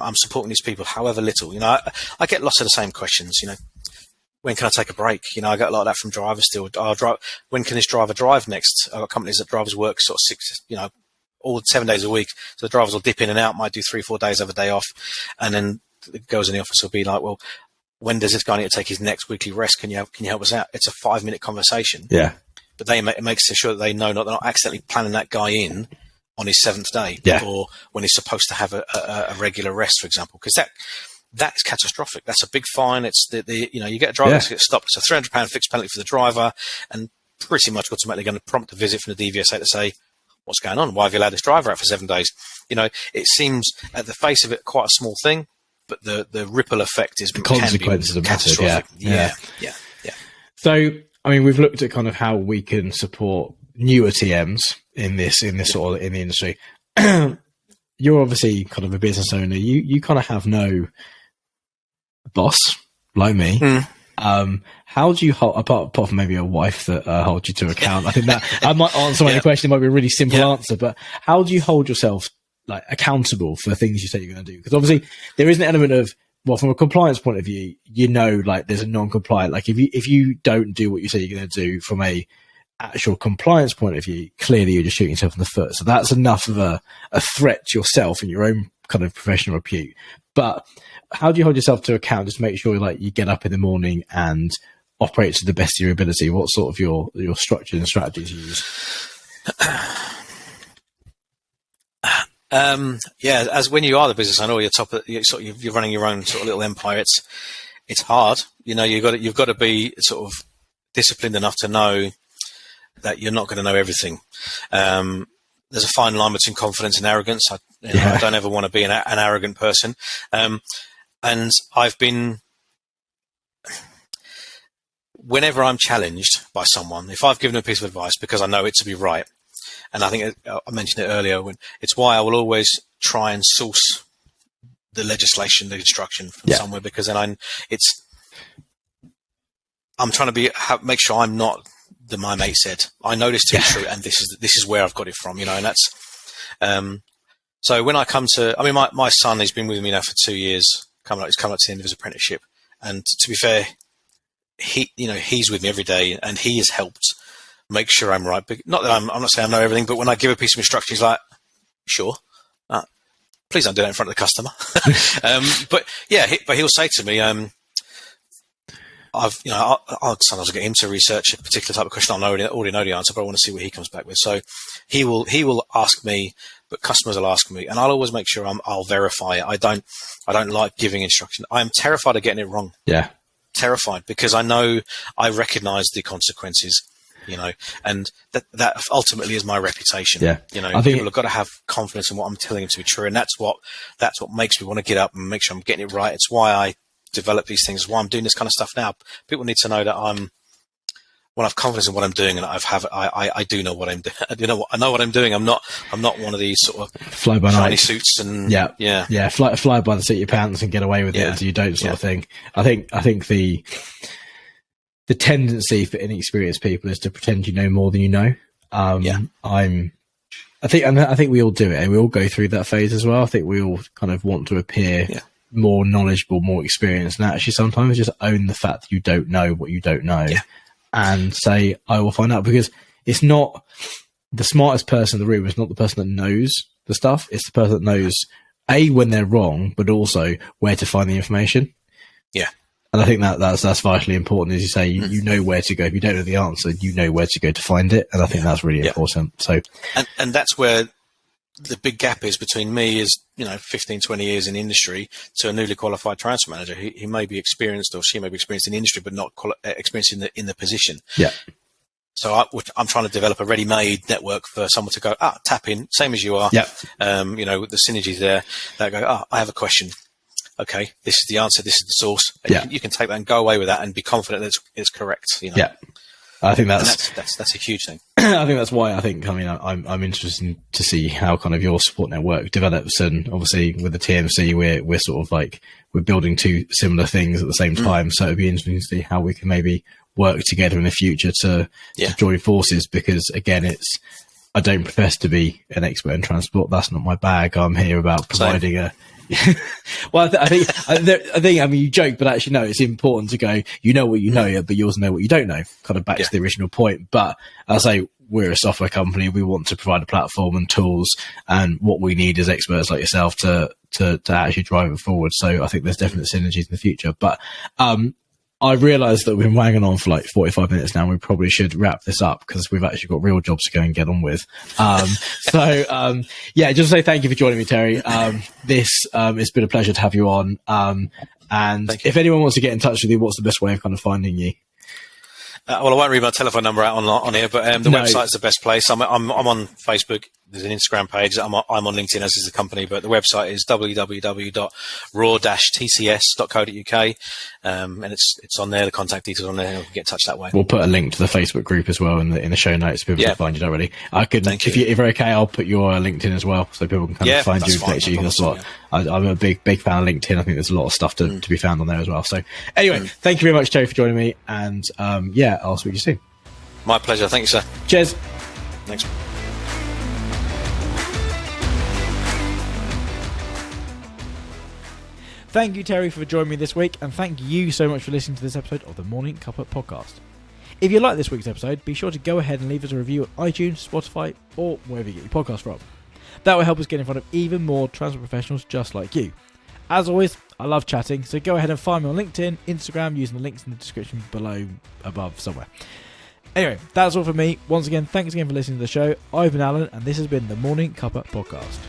I'm supporting these people, however little. You know, I get lots of the same questions. You know, when can I take a break? You know, I get a lot of that from drivers still. When can this driver drive next? I've got companies that drivers work sort of all 7 days a week. So the drivers will dip in and out, might do 3-4 days, have a day off. And then the girls in the office will be like, well, when does this guy need to take his next weekly rest? Can you help us out? It's a 5-minute conversation. Yeah. But it makes sure that they know they're not accidentally planning that guy in on his 7th day, or when he's supposed to have a regular rest, for example, because that is catastrophic. That's a big fine. It's you get a driver to get stopped. It's a £300 fixed penalty for the driver, and pretty much ultimately going to prompt a visit from the DVSA to say, what's going on? Why have you allowed this driver out for 7 days? You know, it seems at the face of it quite a small thing, but the ripple effect is the consequences are massive. Yeah. So, I mean, we've looked at kind of how we can support newer TMs in the industry. You're obviously kind of a business owner. You kind of have no boss like me. How do you hold, apart from maybe a wife that holds you to account? I think that I might answer my question. It might be a really simple answer, but how do you hold yourself like accountable for things you say you're going to do? Because obviously there is an element of, well, from a compliance point of view, you know, like there's a non-compliant. Like if you don't do what you say you're going to do from a actual compliance point of view, clearly you're just shooting yourself in the foot. So that's enough of a threat to yourself and your own kind of professional repute. But how do you hold yourself to account? Just make sure like you get up in the morning and operate to the best of your ability. What sort of your structure and strategies you use? As when you are the business owner, you're running your own sort of little empire. It's hard. You know, you've got to be sort of disciplined enough to know that you're not going to know everything. There's a fine line between confidence and arrogance. I don't ever want to be an arrogant person. And I've been, whenever I'm challenged by someone, if I've given a piece of advice because I know it to be right, and I think I mentioned it earlier, it's why I will always try and source the legislation, the instruction from somewhere, because then I'm trying to make sure I'm not my mate said. I know this to be true, and this is where I've got it from, you know, and that's so when I come to, I mean, my son has been with me now for 2 years. He's coming up to the end of his apprenticeship, and to be fair, he's with me every day, and he has helped make sure I'm right. But not that I'm not saying I know everything, but when I give a piece of instruction, he's like, "Sure, please don't do that in front of the customer." But he'll say to me, I'll sometimes get him to research a particular type of question. I already know the answer, but I want to see what he comes back with. So he will ask me, but customers will ask me, and I'll always make sure I'll verify it. I don't like giving instruction. I'm terrified of getting it wrong. Yeah, terrified, because I recognise the consequences. You know, and that ultimately is my reputation. Yeah, you know, people have got to have confidence in what I'm telling them to be true, and that's what makes me want to get up and make sure I'm getting it right. It's why I develop these things. Why I'm doing this kind of stuff now. People need to know that I have confidence in what I'm doing, and I do know what I'm doing. I know what I'm doing. I'm not one of these sort of fly by shiny night suits and fly by the seat of your pants and get away with it until you don't, sort of thing. I think the tendency for inexperienced people is to pretend you know more than you know. I think we all do it, and we all go through that phase as well. I think we all kind of want to appear more knowledgeable, more experienced, and actually sometimes just own the fact that you don't know what you don't know and say, I will find out, because it's not the smartest person in the room. It's not the person that knows the stuff. It's the person that knows when they're wrong, but also where to find the information. Yeah. And I think that's vitally important, as you say, you know where to go. If you don't know the answer, you know where to go to find it. And I think that's really important. So, and that's where the big gap is between me is, 15, 20 years in industry to a newly qualified transport manager. He may be experienced, or she may be experienced in the industry, but not experienced in the position. Yeah. So I'm trying to develop a ready-made network for someone to go, tap in, same as you are. Yeah. With the synergies there, they go, I have a question. Okay, this is the answer. This is the source. And you can take that and go away with that and be confident that it's correct. Yeah. I think And that's a huge thing. I think that's why I'm interested to see how kind of your support network develops, and obviously with the TMC we're sort of like we're building two similar things at the same time. So it'd be interesting to see how we can maybe work together in the future to join forces, because again, I don't profess to be an expert in transport. That's not my bag. I'm here about providing well, I think, you joke, but actually, no, it's important to go, you know what you know, but you also know what you don't know, kind of back to the original point. But I say, we're a software company. We want to provide a platform and tools, and what we need is experts like yourself to actually drive it forward. So I think there's definite synergies in the future. But, I realised that we've been wanging on for like 45 minutes now, and we probably should wrap this up because we've actually got real jobs to go and get on with. Just to say thank you for joining me, Terry. It's been a pleasure to have you on. And if anyone wants to get in touch with you, what's the best way of kind of finding you? Well, I won't read my telephone number out on here, but the website's the best place. I'm on Facebook. There's an Instagram page. I'm on LinkedIn, as is the company, but the website is www.raw-tcs.co.uk, and it's on there. The contact details on there, and we can get in touch that way. We'll put a link to the Facebook group as well in the show notes. People can find you already. If you're okay, I'll put your LinkedIn as well, so people can kind of find you and connect you. That's what I'm a big fan of LinkedIn. I think there's a lot of stuff to be found on there as well. So anyway, thank you very much, Terry, for joining me, and I'll speak to you soon. My pleasure. Thank you, sir. Cheers. Thanks. Thank you, Terry, for joining me this week, and thank you so much for listening to this episode of the Morning Cuppa podcast. If you like this week's episode, be sure to go ahead and leave us a review on iTunes, Spotify, or wherever you get your podcast from. That will help us get in front of even more transport professionals just like you. As always, I love chatting, so go ahead and find me on LinkedIn, Instagram, using the links in the description below, above, somewhere. Anyway, that's all for me. Once again, thanks again for listening to the show. I've been Alan, and this has been the Morning Cuppa podcast.